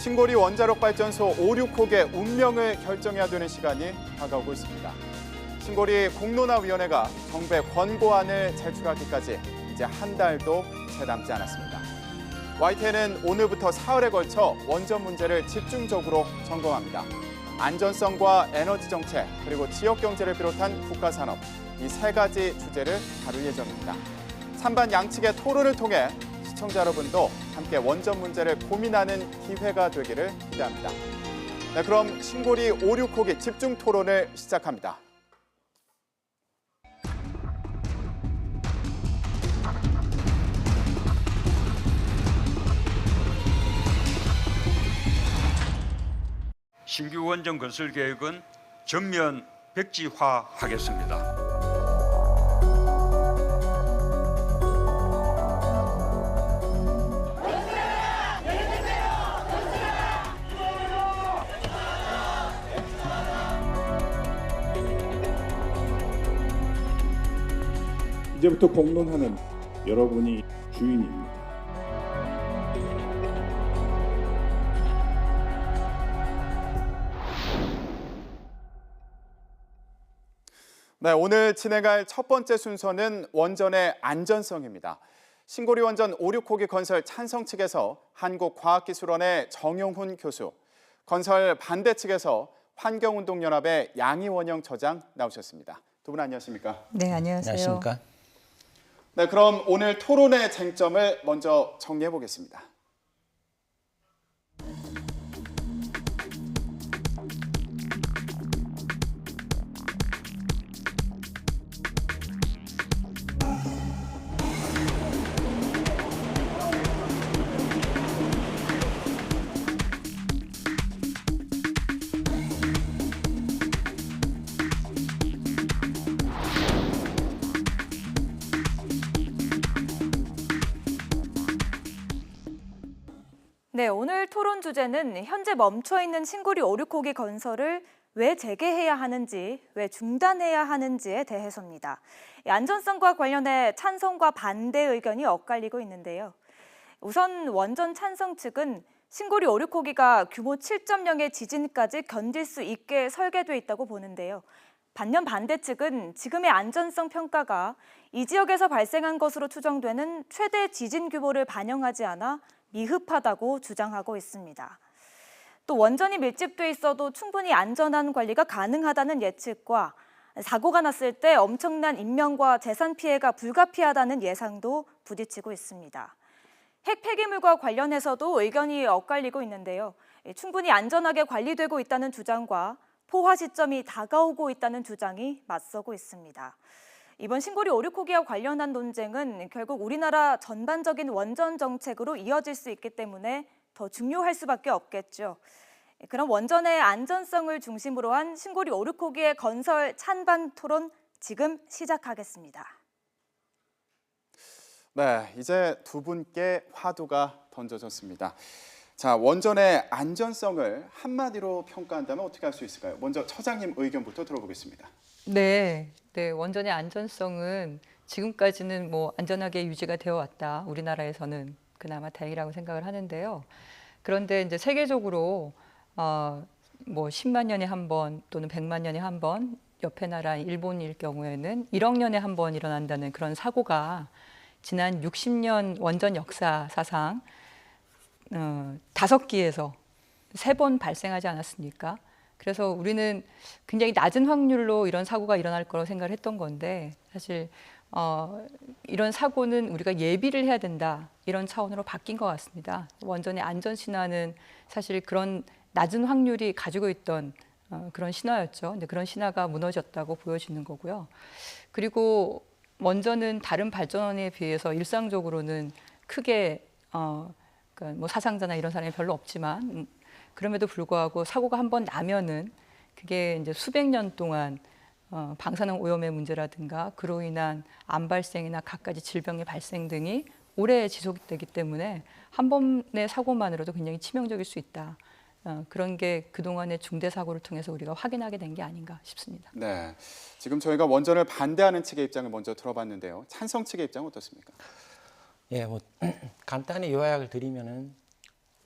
신고리 원자력발전소 5, 6호기의 운명을 결정해야 되는 시간이 다가오고 있습니다. 신고리 공론화위원회가 정부의 권고안을 제출하기까지 이제 한 달도 채 남지 않았습니다. YTN은 오늘부터 사흘에 걸쳐 원전 문제를 집중적으로 점검합니다. 안전성과 에너지 정책, 그리고 지역 경제를 비롯한 국가 산업, 이 세 가지 주제를 다룰 예정입니다. 찬반 양측의 토론을 통해 시청자 여러분도 함께 원전 문제를 고민하는 기회가 되기를 기대합니다. 네, 그럼 신고리 5, 6호기 집중 토론을 시작합니다. 신규 원전 건설 계획은 전면 백지화하겠습니다. 이제부터 공론하는 여러분이 주인입니다. 네, 오늘 진행할 첫 번째 순서는 원전의 안전성입니다. 신고리 원전 5, 6호기 건설 찬성 측에서 한국과학기술원의 정용훈 교수, 건설 반대 측에서 환경운동연합의 양희원영 처장 나오셨습니다. 두 분 안녕하십니까? 네, 안녕하세요. 안녕하십니까? 네, 그럼 오늘 토론의 쟁점을 먼저 정리해 보겠습니다. 네, 오늘 토론 주제는 현재 멈춰있는 신고리 5, 6호기 건설을 왜 재개해야 하는지, 왜 중단해야 하는지에 대해서입니다. 안전성과 관련해 찬성과 반대 의견이 엇갈리고 있는데요. 우선 원전 찬성 측은 신고리 5, 6호기가 규모 7.0의 지진까지 견딜 수 있게 설계돼 있다고 보는데요. 반면 반대 측은 지금의 안전성 평가가 이 지역에서 발생한 것으로 추정되는 최대 지진 규모를 반영하지 않아 미흡하다고 주장하고 있습니다. 또 원전이 밀집돼 있어도 충분히 안전한 관리가 가능하다는 예측과 사고가 났을 때 엄청난 인명과 재산 피해가 불가피하다는 예상도 부딪히고 있습니다. 핵 폐기물과 관련해서도 의견이 엇갈리고 있는데요. 충분히 안전하게 관리되고 있다는 주장과 포화 시점이 다가오고 있다는 주장이 맞서고 있습니다. 이번 신고리 5, 6호기와 관련한 논쟁은 결국 우리나라 전반적인 원전 정책으로 이어질 수 있기 때문에 더 중요할 수밖에 없겠죠. 그럼 원전의 안전성을 중심으로 한 신고리 5, 6호기의 건설 찬반 토론 지금 시작하겠습니다. 네, 이제 두 분께 화두가 던져졌습니다. 자, 원전의 안전성을 한마디로 평가한다면 어떻게 할 수 있을까요? 먼저 처장님 의견부터 들어보겠습니다. 네, 원전의 안전성은 지금까지는 안전하게 유지가 되어 왔다. 우리나라에서는 그나마 다행이라고 생각을 하는데요. 그런데 이제 세계적으로 10만 년에 한 번 또는 100만 년에 한 번, 옆에 나라 일본일 경우에는 1억 년에 한 번 일어난다는 그런 사고가 지난 60년 원전 역사 사상 5기에서 3번 발생하지 않았습니까? 그래서 우리는 굉장히 낮은 확률로 이런 사고가 일어날 거라고 생각을 했던 건데 사실 이런 사고는 우리가 예비를 해야 된다 이런 차원으로 바뀐 것 같습니다. 원전의 안전 신화는 사실 그런 낮은 확률이 가지고 있던 그런 신화였죠. 근데 그런 신화가 무너졌다고 보여지는 거고요. 그리고 원전은 다른 발전원에 비해서 일상적으로는 크게 그러니까 사상자나 이런 사람이 별로 없지만 그럼에도 불구하고 사고가 한 번 나면은 그게 이제 수백 년 동안 방사능 오염의 문제라든가 그로 인한 암 발생이나 갖가지 질병의 발생 등이 오래 지속되기 때문에 한 번의 사고만으로도 굉장히 치명적일 수 있다. 그런 게 그동안의 중대 사고를 통해서 우리가 확인하게 된 게 아닌가 싶습니다. 네, 지금 저희가 원전을 반대하는 측의 입장을 먼저 들어봤는데요. 찬성 측의 입장은 어떻습니까? 예, 간단히 요약을 드리면은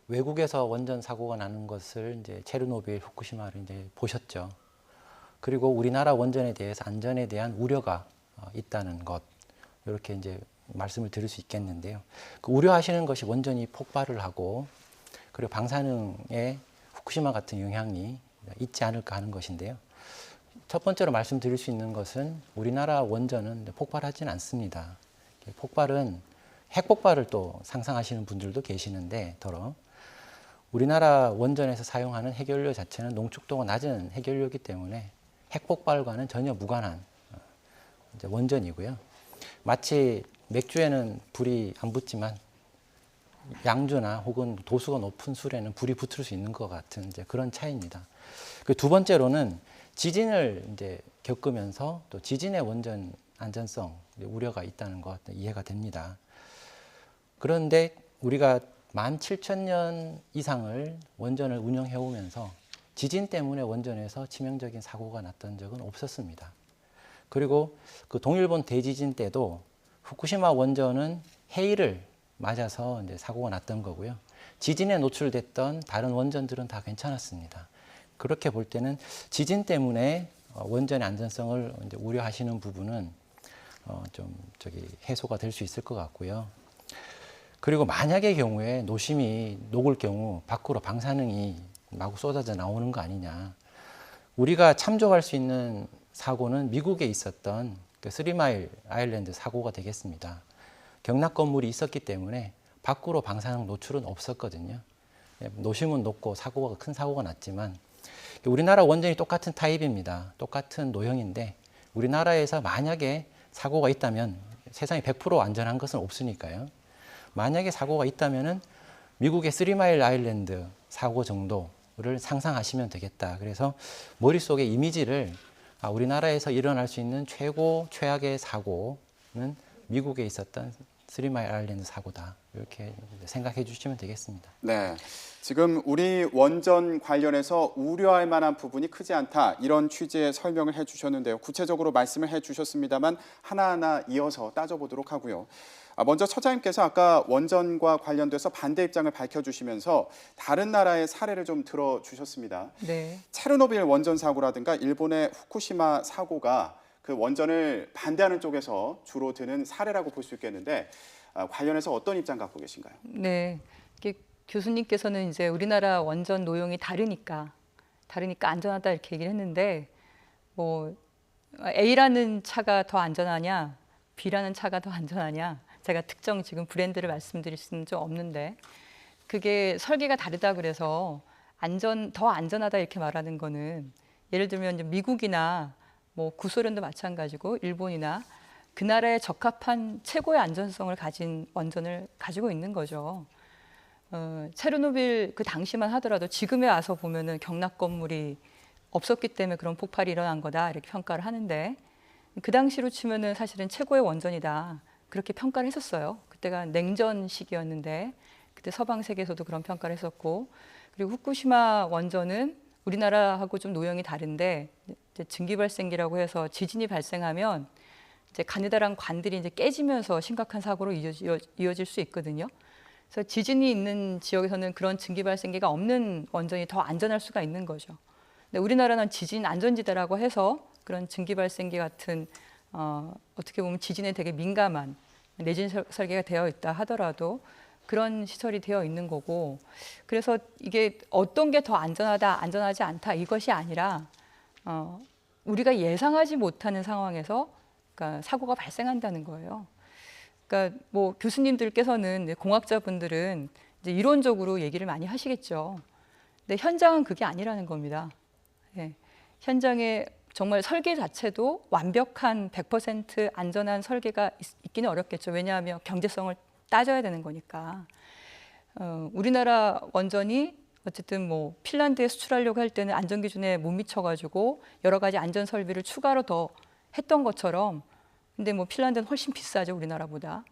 외국에서 원전 사고가 나는 것을 이제 체르노빌, 후쿠시마를 이제 보셨죠. 그리고 우리나라 원전에 대해서 안전에 대한 우려가 있다는 것, 이렇게 이제 말씀을 드릴 수 있겠는데요. 그 우려하시는 것이 원전이 폭발을 하고 그리고 방사능에 후쿠시마 같은 영향이 있지 않을까 하는 것인데요. 첫 번째로 말씀드릴 수 있는 것은 우리나라 원전은 폭발하지는 않습니다. 폭발은 핵폭발을 또 상상하시는 분들도 계시는데 더러 우리나라 원전에서 사용하는 핵연료 자체는 농축도가 낮은 핵연료이기 때문에 핵폭발과는 전혀 무관한 이제 원전이고요. 마치 맥주에는 불이 안 붙지만 양주나 혹은 도수가 높은 술에는 불이 붙을 수 있는 것 같은 이제 그런 차이입니다. 그 두 번째로는 지진을 이제 겪으면서 또 지진의 원전 안전성 우려가 있다는 것 이해가 됩니다. 그런데 우리가 17,000년 이상을 원전을 운영해 오면서 지진 때문에 원전에서 치명적인 사고가 났던 적은 없었습니다. 그리고 그 동일본 대지진 때도 후쿠시마 원전은 해일을 맞아서 이제 사고가 났던 거고요. 지진에 노출됐던 다른 원전들은 다 괜찮았습니다. 그렇게 볼 때는 지진 때문에 원전의 안전성을 이제 우려하시는 부분은 좀 해소가 될 수 있을 것 같고요. 그리고 만약의 경우에 노심이 녹을 경우 밖으로 방사능이 마구 쏟아져 나오는 거 아니냐. 우리가 참조할 수 있는 사고는 미국에 있었던 그 3마일 아일랜드 사고가 되겠습니다. 경락 건물이 있었기 때문에 밖으로 방사능 노출은 없었거든요. 노심은 높고 큰 사고가 났지만 우리나라 원전이 똑같은 타입입니다. 똑같은 노형인데 우리나라에서 만약에 사고가 있다면 세상에 100% 안전한 것은 없으니까요. 만약에 사고가 있다면은 미국의 3마일 아일랜드 사고 정도를 상상하시면 되겠다. 그래서 머릿속에 이미지를 우리나라에서 일어날 수 있는 최악의 사고는 미국에 있었던 3마일 아일랜드 사고다. 이렇게 생각해 주시면 되겠습니다. 네, 지금 우리 원전 관련해서 우려할 만한 부분이 크지 않다. 이런 취지의 설명을 해주셨는데요. 구체적으로 말씀을 해주셨습니다만 하나하나 이어서 따져보도록 하고요. 먼저 처장님께서 아까 원전과 관련돼서 반대 입장을 밝혀주시면서 다른 나라의 사례를 좀 들어주셨습니다. 네. 체르노빌 원전 사고라든가 일본의 후쿠시마 사고가 그 원전을 반대하는 쪽에서 주로 드는 사례라고 볼 수 있겠는데 관련해서 어떤 입장 갖고 계신가요? 네. 교수님께서는 이제 우리나라 원전 노용이 다르니까 안전하다 이렇게 얘기를 했는데 뭐 A라는 차가 더 안전하냐, B라는 차가 더 안전하냐, 제가 특정 지금 브랜드를 말씀드릴 수는 좀 없는데 그게 설계가 다르다 그래서 더 안전하다 이렇게 말하는 거는 예를 들면 이제 미국이나 뭐 구소련도 마찬가지고 일본이나 그 나라에 적합한 최고의 안전성을 가진 원전을 가지고 있는 거죠. 체르노빌 그 당시만 하더라도 지금에 와서 보면은 경락 건물이 없었기 때문에 그런 폭발이 일어난 거다 이렇게 평가를 하는데 그 당시로 치면은 사실은 최고의 원전이다 그렇게 평가를 했었어요. 그때가 냉전 시기였는데 그때 서방 세계에서도 그런 평가를 했었고 그리고 후쿠시마 원전은 우리나라하고 좀 노형이 다른데 이제 증기발생기라고 해서 지진이 발생하면 이제 가느다란 관들이 이제 깨지면서 심각한 사고로 이어질 수 있거든요. 그래서 지진이 있는 지역에서는 그런 증기발생기가 없는 원전이 더 안전할 수가 있는 거죠. 근데 우리나라는 지진 안전지대라고 해서 그런 증기발생기 같은 어떻게 보면 지진에 되게 민감한 내진 설계가 되어 있다 하더라도 그런 시설이 되어 있는 거고 그래서 이게 어떤 게 더 안전하다, 안전하지 않다 이것이 아니라 우리가 예상하지 못하는 상황에서 그러니까 사고가 발생한다는 거예요. 그러니까 뭐 교수님들께서는 공학자분들은 이제 이론적으로 얘기를 많이 하시겠죠. 근데 현장은 그게 아니라는 겁니다. 예. 현장에 정말 설계 자체도 완벽한 100% 안전한 설계가 있기는 어렵겠죠. 왜냐하면 경제성을 따져야 되는 거니까. 우리나라 원전이 어쨌든 뭐 핀란드에 수출하려고 할 때는 안전 기준에 못 미쳐가지고 여러 가지 안전 설비를 추가로 더 했던 것처럼, 근데 뭐 핀란드는 훨씬 비싸죠 우리나라보다.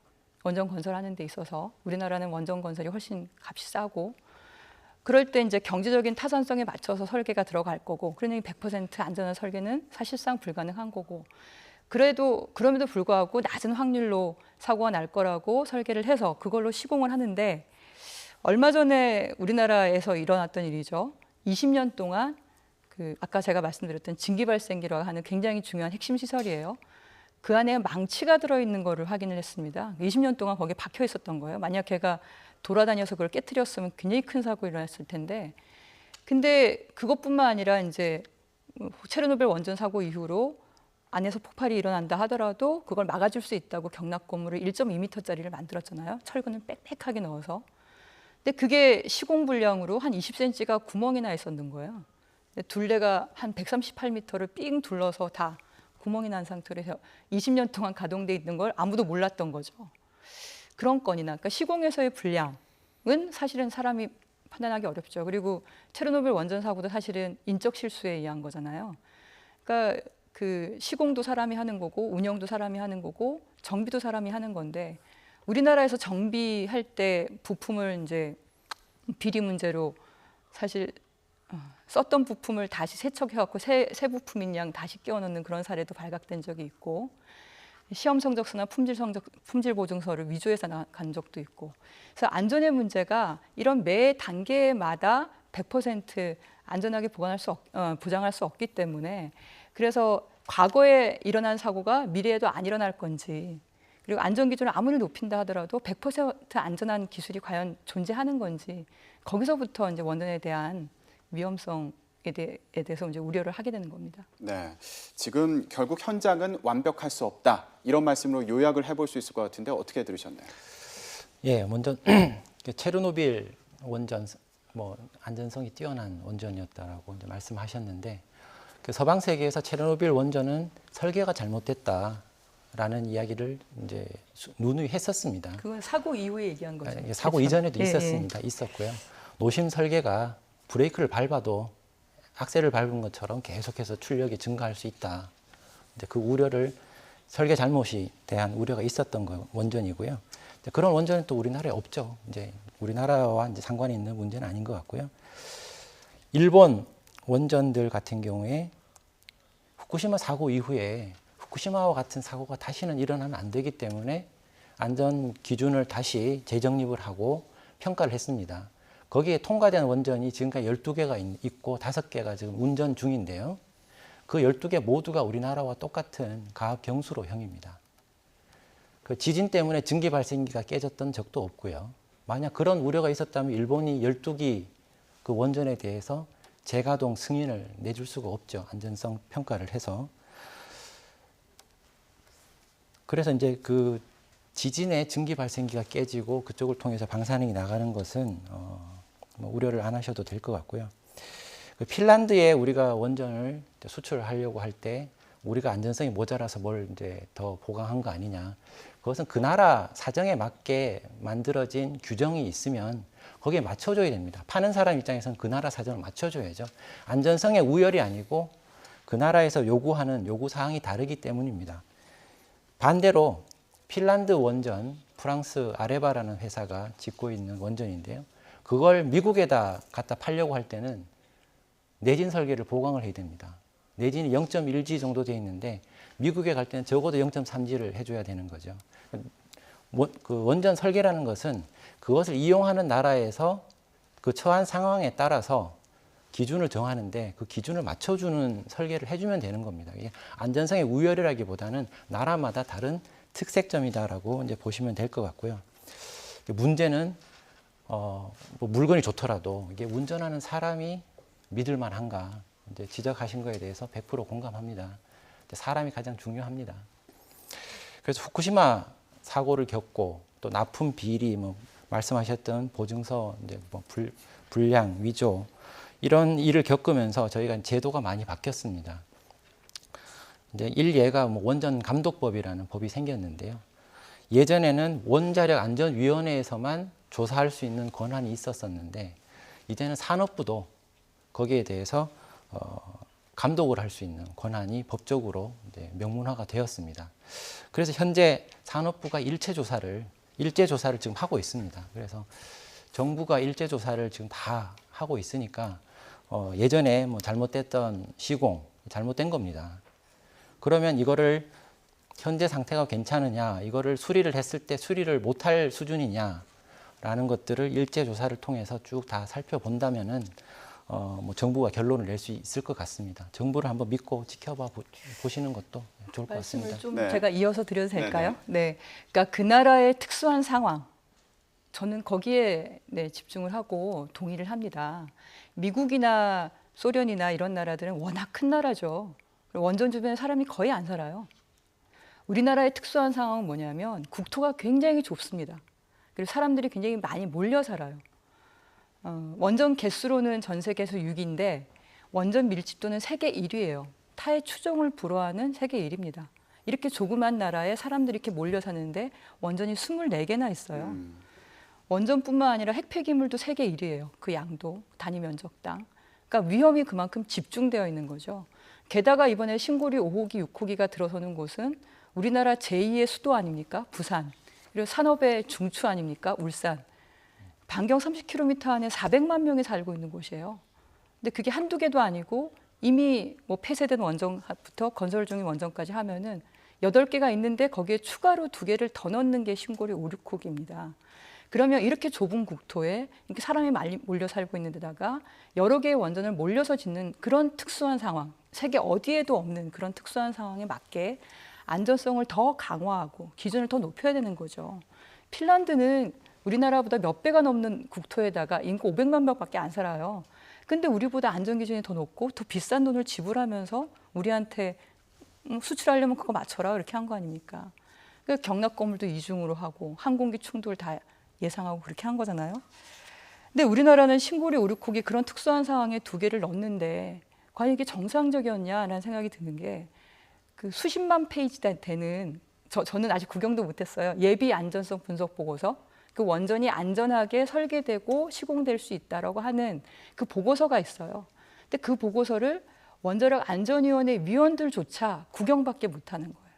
원전 건설하는 데 있어서 우리나라는 원전 건설이 훨씬 값이 싸고. 그럴 때 이제 경제적인 타산성에 맞춰서 설계가 들어갈 거고, 그러니 100% 안전한 설계는 사실상 불가능한 거고. 그럼에도 불구하고 낮은 확률로 사고가 날 거라고 설계를 해서 그걸로 시공을 하는데 얼마 전에 우리나라에서 일어났던 일이죠. 20년 동안 아까 제가 말씀드렸던 증기발생기라고 하는 굉장히 중요한 핵심 시설이에요. 그 안에 망치가 들어있는 거를 확인을 했습니다. 20년 동안 거기에 박혀 있었던 거예요. 만약 걔가 돌아다녀서 그걸 깨트렸으면 굉장히 큰 사고가 일어났을 텐데, 근데 그것뿐만 아니라 이제 체르노빌 원전 사고 이후로 안에서 폭발이 일어난다 하더라도 그걸 막아줄 수 있다고 경납 고무를 1.2m짜리를 만들었잖아요. 철근을 빽빽하게 넣어서. 근데 그게 시공불량으로 한 20cm가 구멍이 나 있었는 거예요. 둘레가 한 138m를 삥 둘러서 다 구멍이 난 상태로 해서 20년 동안 가동돼 있는 걸 아무도 몰랐던 거죠. 그런 건이나, 그러니까 시공에서의 불량은 사실은 사람이 판단하기 어렵죠. 그리고 체르노빌 원전 사고도 사실은 인적 실수에 의한 거잖아요. 그러니까 그 시공도 사람이 하는 거고 운영도 사람이 하는 거고 정비도 사람이 하는 건데, 우리나라에서 정비할 때 부품을 이제 비리 문제로 사실 썼던 부품을 다시 세척해갖고 새 부품인 양 다시 끼워넣는 그런 사례도 발각된 적이 있고, 시험 성적서나 품질 보증서를 위조해서 간 적도 있고, 그래서 안전의 문제가 이런 매 단계마다 100% 안전하게 보장할 수 없기 때문에, 그래서 과거에 일어난 사고가 미래에도 안 일어날 건지, 그리고 안전 기준을 아무리 높인다 하더라도 100% 안전한 기술이 과연 존재하는 건지, 거기서부터 이제 원전에 대한 위험성에 대해서 이제 우려를 하게 되는 겁니다. 네, 지금 결국 현장은 완벽할 수 없다, 이런 말씀으로 요약을 해볼 수 있을 것 같은데 어떻게 들으셨나요? 예, 먼저 체르노빌 원전 안전성이 뛰어난 원전이었다라고 이제 말씀하셨는데, 그 서방 세계에서 체르노빌 원전은 설계가 잘못됐다라는 이야기를 이제 누누이 했었습니다. 그건 사고 이후에 얘기한 거죠. 사고 그렇죠? 이전에도 있었고요. 노심 설계가 브레이크를 밟아도 악셀을 밟은 것처럼 계속해서 출력이 증가할 수 있다. 이제 그 우려를, 설계 잘못에 대한 우려가 있었던 원전이고요. 그런 원전은 또 우리나라에 없죠. 이제 우리나라와 이제 상관이 있는 문제는 아닌 것 같고요. 일본 원전들 같은 경우에 후쿠시마 사고 이후에 후쿠시마와 같은 사고가 다시는 일어나면 안 되기 때문에 안전 기준을 다시 재정립을 하고 평가를 했습니다. 거기에 통과된 원전이 지금까지 12개가 있고 5개가 지금 운전 중인데요. 그 12개 모두가 우리나라와 똑같은 가압 경수로형입니다. 그 지진 때문에 증기 발생기가 깨졌던 적도 없고요. 만약 그런 우려가 있었다면 일본이 12기 그 원전에 대해서 재가동 승인을 내줄 수가 없죠. 안전성 평가를 해서. 그래서 이제 그 지진에 증기 발생기가 깨지고 그쪽을 통해서 방사능이 나가는 것은 우려를 안 하셔도 될 것 같고요. 그 핀란드에 우리가 원전을 수출하려고 할 때 우리가 안전성이 모자라서 뭘 이제 더 보강한 거 아니냐. 그것은 그 나라 사정에 맞게 만들어진 규정이 있으면 거기에 맞춰줘야 됩니다. 파는 사람 입장에서는 그 나라 사정을 맞춰줘야죠. 안전성의 우열이 아니고 그 나라에서 요구하는 요구사항이 다르기 때문입니다. 반대로 핀란드 원전, 프랑스 아레바라는 회사가 짓고 있는 원전인데요. 그걸 미국에다 갖다 팔려고 할 때는 내진 설계를 보강을 해야 됩니다. 내진이 0.1G 정도 돼 있는데 미국에 갈 때는 적어도 0.3G를 해줘야 되는 거죠. 그 원전 설계라는 것은 그것을 이용하는 나라에서 그 처한 상황에 따라서 기준을 정하는데 그 기준을 맞춰주는 설계를 해주면 되는 겁니다. 이게 안전성의 우열이라기보다는 나라마다 다른 특색점이다라고 이제 보시면 될 것 같고요. 문제는 물건이 좋더라도 이게 운전하는 사람이 믿을 만한가 이제 지적하신 거에 대해서 100% 공감합니다. 사람이 가장 중요합니다. 그래서 후쿠시마 사고를 겪고 또 납품 비리, 말씀하셨던 보증서 이제 불량, 위조 이런 일을 겪으면서 저희가 제도가 많이 바뀌었습니다. 이제 일예가 원전 감독법이라는 법이 생겼는데요. 예전에는 원자력 안전위원회에서만 조사할 수 있는 권한이 있었었는데 이제는 산업부도 거기에 대해서 감독을 할 수 있는 권한이 법적으로 이제 명문화가 되었습니다. 그래서 현재 산업부가 일제 조사를 지금 하고 있습니다. 그래서 정부가 일제 조사를 지금 다 하고 있으니까 예전에 잘못됐던 시공 잘못된 겁니다. 그러면 이거를 현재 상태가 괜찮으냐, 이거를 수리를 했을 때 수리를 못할 수준이냐, 라는 것들을 일제 조사를 통해서 쭉 다 살펴본다면은 뭐 정부가 결론을 낼 수 있을 것 같습니다. 정부를 한번 믿고 지켜봐 보시는 것도 좋을 것 말씀을 같습니다. 좀 네. 제가 이어서 드려도 될까요? 네. 그러니까 그 나라의 특수한 상황, 저는 거기에 집중을 하고 동의를 합니다. 미국이나 소련이나 이런 나라들은 워낙 큰 나라죠. 그리고 원전 주변에 사람이 거의 안 살아요. 우리나라의 특수한 상황은 뭐냐면 국토가 굉장히 좁습니다. 그리고 사람들이 굉장히 많이 몰려 살아요. 원전 개수로는 전 세계에서 6위인데 원전 밀집도는 세계 1위예요. 타의 추종을 불허하는 세계 1위입니다. 이렇게 조그만 나라에 사람들이 이렇게 몰려 사는데 원전이 24개나 있어요. 원전뿐만 아니라 핵폐기물도 세계 1위예요. 그 양도, 단위 면적당. 그러니까 위험이 그만큼 집중되어 있는 거죠. 게다가 이번에 신고리 5호기, 6호기가 들어서는 곳은 우리나라 제2의 수도 아닙니까? 부산. 그리고 산업의 중추 아닙니까? 울산. 반경 30km 안에 400만 명이 살고 있는 곳이에요. 근데 그게 한두 개도 아니고 이미 뭐 폐쇄된 원전부터 건설 중인 원전까지 하면은 8개가 있는데 거기에 추가로 2개를 더 넣는 게 신고리 5, 6호기입니다. 그러면 이렇게 좁은 국토에 이렇게 사람이 많이 몰려 살고 있는 데다가 여러 개의 원전을 몰려서 짓는 그런 특수한 상황, 세계 어디에도 없는 그런 특수한 상황에 맞게 안전성을 더 강화하고 기준을 더 높여야 되는 거죠. 핀란드는 우리나라보다 몇 배가 넘는 국토에다가 인구 500만 명밖에 안 살아요. 근데 우리보다 안전 기준이 더 높고 더 비싼 돈을 지불하면서 우리한테 수출하려면 그거 맞춰라 이렇게 한 거 아닙니까? 그러니까 경납 건물도 이중으로 하고 항공기 충돌 다 예상하고 그렇게 한 거잖아요. 근데 우리나라는 신고리 5, 6호기 그런 특수한 상황에 2개를 넣었는데 과연 이게 정상적이었냐라는 생각이 드는 게 그 수십만 페이지 되는 저는 아직 구경도 못했어요. 예비 안전성 분석 보고서. 그 원전이 안전하게 설계되고 시공될 수 있다라고 하는 그 보고서가 있어요. 근데 그 보고서를 원자력 안전위원회 위원들조차 구경밖에 못하는 거예요.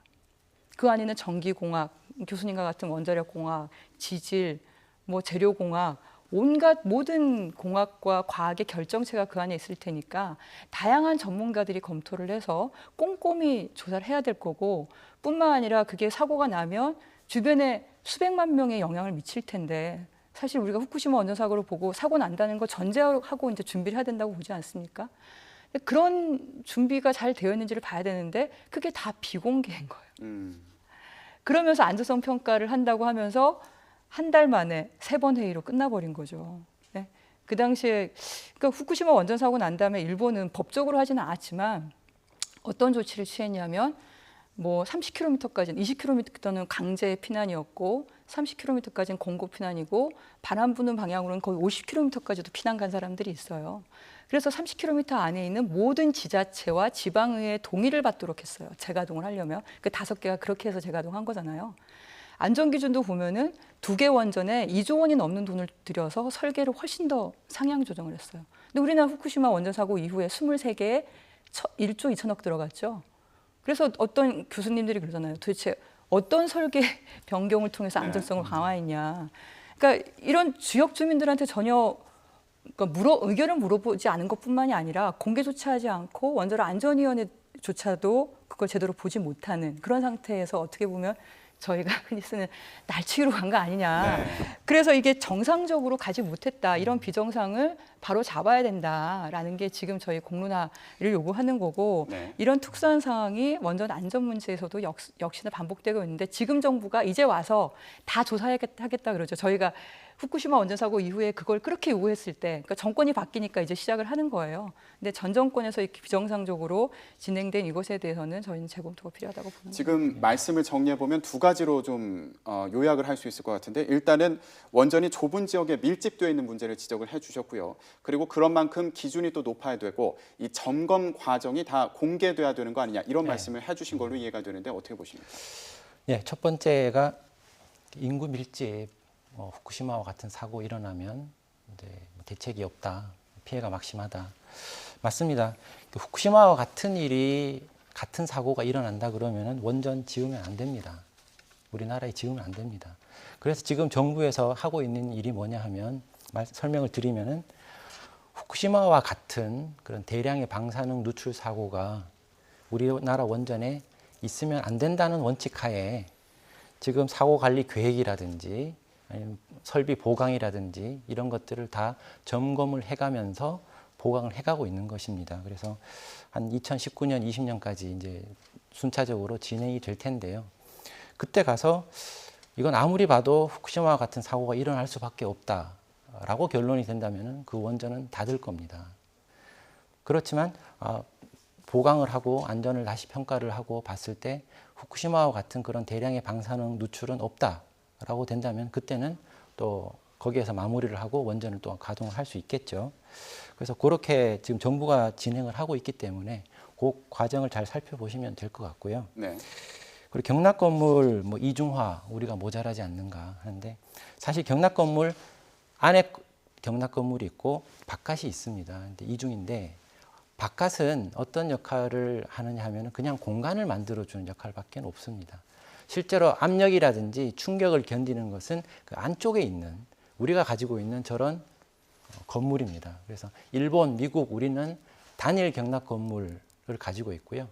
그 안에는 전기공학, 교수님과 같은 원자력공학, 지질, 뭐 재료공학, 온갖 모든 공학과 과학의 결정체가 그 안에 있을 테니까 다양한 전문가들이 검토를 해서 꼼꼼히 조사를 해야 될 거고 뿐만 아니라 그게 사고가 나면 주변에 수백만 명에 영향을 미칠 텐데 사실 우리가 후쿠시마 원전 사고를 보고 사고 난다는 거 전제하고 이제 준비를 해야 된다고 보지 않습니까? 그런 준비가 잘 되어 있는지를 봐야 되는데 그게 다 비공개인 거예요. 그러면서 안전성 평가를 한다고 하면서 한 달 만에 3번 회의로 끝나버린 거죠. 네? 그 당시에 그러니까 후쿠시마 원전 사고 난 다음에 일본은 법적으로 하지는 않았지만 어떤 조치를 취했냐면 뭐 30km까지는 20km는 강제 피난이었고 30km까지는 공고 피난이고 바람 부는 방향으로는 거의 50km까지도 피난 간 사람들이 있어요. 그래서 30km 안에 있는 모든 지자체와 지방의회의 동의를 받도록 했어요. 재가동을 하려면. 그 5개가 그렇게 해서 재가동한 거잖아요. 안전기준도 보면은 2개 원전에 2조 원이 넘는 돈을 들여서 설계를 훨씬 더 상향 조정을 했어요. 근데 우리나라 후쿠시마 원전 사고 이후에 23개에 1조 2천억 들어갔죠. 그래서 어떤 교수님들이 그러잖아요. 도대체 어떤 설계 변경을 통해서 안전성을 강화했냐. 그러니까 이런 지역 주민들한테 전혀 그러니까 의견을 물어보지 않은 것뿐만이 아니라 공개조차 하지 않고 원자력 안전위원회조차도 그걸 제대로 보지 못하는 그런 상태에서 어떻게 보면 저희가 흔히 쓰는 날치기로 간 거 아니냐. 네. 그래서 이게 정상적으로 가지 못했다. 이런 비정상을 바로 잡아야 된다라는 게 지금 저희 공론화를 요구하는 거고 네. 이런 특수한 상황이 원전 안전 문제에서도 역시나 반복되고 있는데 지금 정부가 이제 와서 다 조사하겠다 그러죠. 저희가 후쿠시마 원전 사고 이후에 그걸 그렇게 요구했을 때 그러니까 정권이 바뀌니까 이제 시작을 하는 거예요. 근데 전 정권에서 이렇게 비정상적으로 진행된 이것에 대해서는 저희는 재검토가 필요하다고 보는 거예요. 지금 말씀을 정리해 보면 2가지로 좀 요약을 할 수 있을 것 같은데 일단은 원전이 좁은 지역에 밀집되어 있는 문제를 지적을 해주셨고요. 그리고 그런 만큼 기준이 또 높아야 되고 이 점검 과정이 다 공개돼야 되는 거 아니냐 이런 말씀을 해주신 걸로 이해가 되는데 어떻게 보십니까? 네, 첫 번째가 인구 밀집. 후쿠시마와 같은 사고 일어나면 이제 대책이 없다, 피해가 막심하다. 맞습니다. 후쿠시마와 같은 일이 같은 사고가 일어난다 그러면은 원전 지으면 안 됩니다. 우리나라에 지으면 안 됩니다. 그래서 지금 정부에서 하고 있는 일이 뭐냐 하면 설명을 드리면은 후쿠시마와 같은 그런 대량의 방사능 누출 사고가 우리나라 원전에 있으면 안 된다는 원칙하에 지금 사고 관리 계획이라든지 아니면 설비 보강이라든지 이런 것들을 다 점검을 해가면서 보강을 해가고 있는 것입니다. 그래서 한 2019년, 20년까지 이제 순차적으로 진행이 될 텐데요. 그때 가서 이건 아무리 봐도 후쿠시마와 같은 사고가 일어날 수밖에 없다라고 결론이 된다면 그 원전은 닫을 겁니다. 그렇지만 보강을 하고 안전을 다시 평가를 하고 봤을 때 후쿠시마와 같은 그런 대량의 방사능 누출은 없다라고 된다면 그때는 또 거기에서 마무리를 하고 원전을 또 가동을 할 수 있겠죠. 그래서 그렇게 지금 정부가 진행을 하고 있기 때문에 그 과정을 잘 살펴보시면 될 것 같고요. 네. 그리고 경락 건물 뭐 이중화 우리가 모자라지 않는가 하는데 사실 경락 건물 안에 경락 건물이 있고 바깥이 있습니다. 근데 이중인데 바깥은 어떤 역할을 하느냐 하면 그냥 공간을 만들어주는 역할밖에 없습니다. 실제로 압력이라든지 충격을 견디는 것은 그 안쪽에 있는 우리가 가지고 있는 저런 건물입니다. 그래서 일본, 미국, 우리는 단일 경락 건물을 가지고 있고요.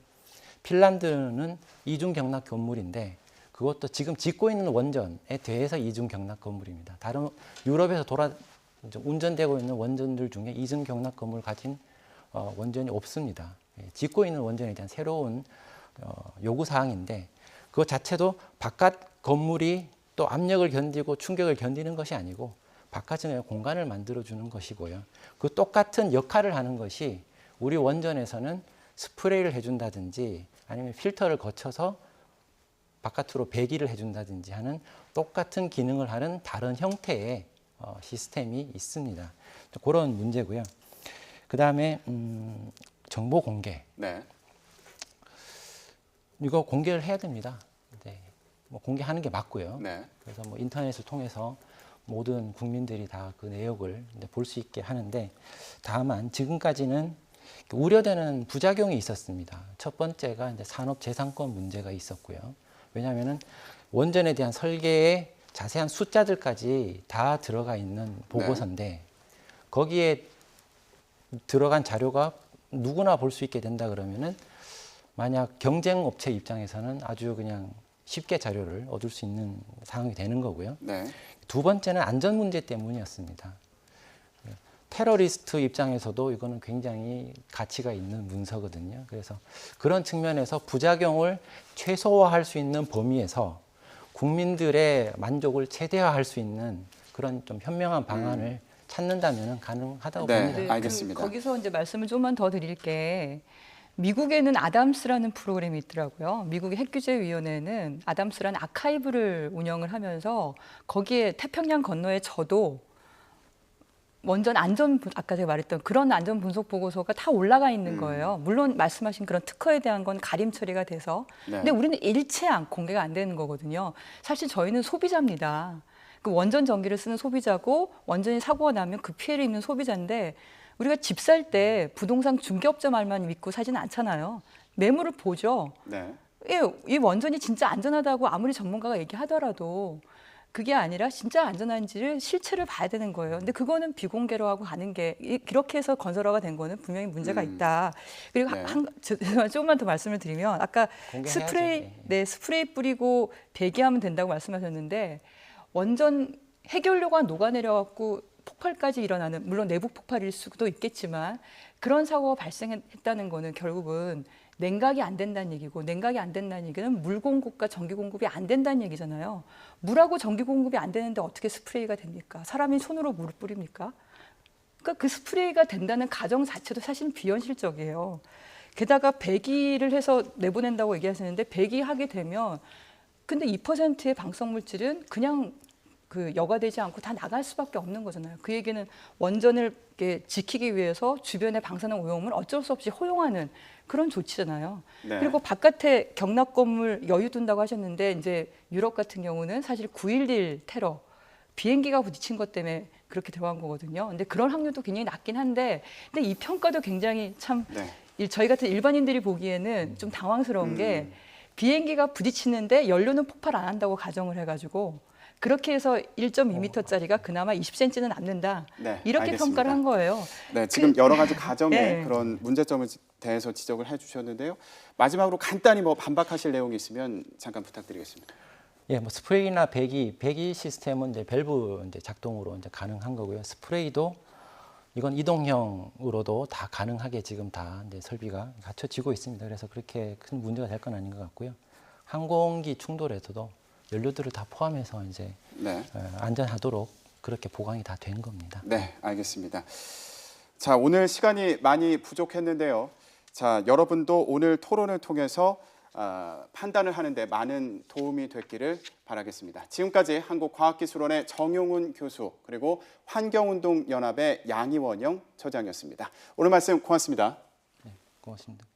핀란드는 이중 경락 건물인데 그것도 지금 짓고 있는 원전에 대해서 이중 경락 건물입니다. 다른 유럽에서 운전되고 있는 원전들 중에 이중 경락 건물 가진 원전이 없습니다. 짓고 있는 원전에 대한 새로운 요구 사항인데 그것 자체도 바깥 건물이 또 압력을 견디고 충격을 견디는 것이 아니고 바깥에 공간을 만들어주는 것이고요. 그 똑같은 역할을 하는 것이 우리 원전에서는 스프레이를 해준다든지 아니면 필터를 거쳐서 바깥으로 배기를 해준다든지 하는 똑같은 기능을 하는 다른 형태의 시스템이 있습니다. 그런 문제고요. 그 다음에 정보 공개. 네. 이거 공개를 해야 됩니다. 네. 뭐 공개하는 게 맞고요. 네. 그래서 뭐 인터넷을 통해서 모든 국민들이 다 그 내역을 볼 수 있게 하는데 다만 지금까지는 우려되는 부작용이 있었습니다. 첫 번째가 이제 산업재산권 문제가 있었고요. 왜냐하면은 원전에 대한 설계의 자세한 숫자들까지 다 들어가 있는 보고서인데 거기에 들어간 자료가 누구나 볼 수 있게 된다 그러면은 만약 경쟁 업체 입장에서는 아주 그냥 쉽게 자료를 얻을 수 있는 상황이 되는 거고요. 네. 두 번째는 안전 문제 때문이었습니다. 테러리스트 입장에서도 이거는 굉장히 가치가 있는 문서거든요. 그래서 그런 측면에서 부작용을 최소화할 수 있는 범위에서 국민들의 만족을 최대화할 수 있는 그런 좀 현명한 방안을 찾는다면 가능하다고 네, 봅니다. 알겠습니다. 거기서 이제 말씀을 좀만 더 드릴 게 미국에는 아담스라는 프로그램이 있더라고요. 미국의 핵규제위원회는 아담스라는 아카이브를 운영을 하면서 거기에 태평양 건너에 저도 원전 안전 아까 제가 말했던 그런 안전 분석 보고서가 다 올라가 있는 거예요. 물론 말씀하신 그런 특허에 대한 건 가림 처리가 돼서 네. 근데 우리는 일체양 공개가 안 되는 거거든요. 사실 저희는 소비자입니다. 그 원전 전기를 쓰는 소비자고 원전이 사고가 나면 그 피해를 입는 소비자인데 우리가 집 살 때 부동산 중개업자 말만 믿고 사지는 않잖아요. 매물을 보죠. 네. 이 원전이 진짜 안전하다고 아무리 전문가가 얘기하더라도 그게 아니라 진짜 안전한지를 실체를 봐야 되는 거예요. 근데 그거는 비공개로 하고 가는 게 이렇게 해서 건설화가 된 거는 분명히 문제가 있다. 그리고 네. 조금만 더 말씀을 드리면 아까 공개해야죠. 스프레이 뿌리고 배기하면 된다고 말씀하셨는데 원전 해결료가 녹아내려갖고 폭발까지 일어나는 물론 내부 폭발일 수도 있겠지만 그런 사고가 발생했다는 거는 결국은 냉각이 안 된다는 얘기고 냉각이 안 된다는 얘기는 물 공급과 전기 공급이 안 된다는 얘기잖아요. 물하고 전기 공급이 안 되는데 어떻게 스프레이가 됩니까? 사람이 손으로 물을 뿌립니까? 그러니까 그 스프레이가 된다는 가정 자체도 사실은 비현실적이에요. 게다가 배기를 해서 내보낸다고 얘기하시는데 배기하게 되면 근데 2%의 방사성 물질은 그냥 그 여과되지 않고 다 나갈 수밖에 없는 거잖아요. 그 얘기는 원전을 이렇게 지키기 위해서 주변의 방사능 오염을 어쩔 수 없이 허용하는 그런 조치잖아요. 네. 그리고 바깥에 경락 건물 여유 둔다고 하셨는데 이제 유럽 같은 경우는 사실 9.11 테러 비행기가 부딪힌 것 때문에 그렇게 들어간 거거든요. 근데 그런 확률도 굉장히 낮긴 한데 근데 이 평가도 굉장히 참 저희 같은 일반인들이 보기에는 좀 당황스러운 게 비행기가 부딪히는데 연료는 폭발 안 한다고 가정을 해가지고 그렇게 해서 1.2m짜리가 그나마 20cm는 남는다. 네, 이렇게 알겠습니다. 평가를 한 거예요. 네, 지금 여러 가지 가정의 네. 그런 문제점에 대해서 지적을 해주셨는데요. 마지막으로 간단히 뭐 반박하실 내용이 있으면 잠깐 부탁드리겠습니다. 예, 뭐 스프레이나 배기 시스템은 이제 밸브 이제 작동으로 이제 가능한 거고요. 스프레이도 이건 이동형으로도 다 가능하게 지금 다 이제 설비가 갖춰지고 있습니다. 그래서 그렇게 큰 문제가 될 건 아닌 것 같고요. 항공기 충돌에서도 연료들을 다 포함해서 이제 네. 안전하도록 그렇게 보강이 다 된 겁니다. 네, 알겠습니다. 자, 오늘 시간이 많이 부족했는데요. 자, 여러분도 오늘 토론을 통해서 판단을 하는데 많은 도움이 됐기를 바라겠습니다. 지금까지 한국과학기술원의 정용훈 교수 그리고 환경운동연합의 양희원영 처장이었습니다. 오늘 말씀 고맙습니다. 네, 고맙습니다.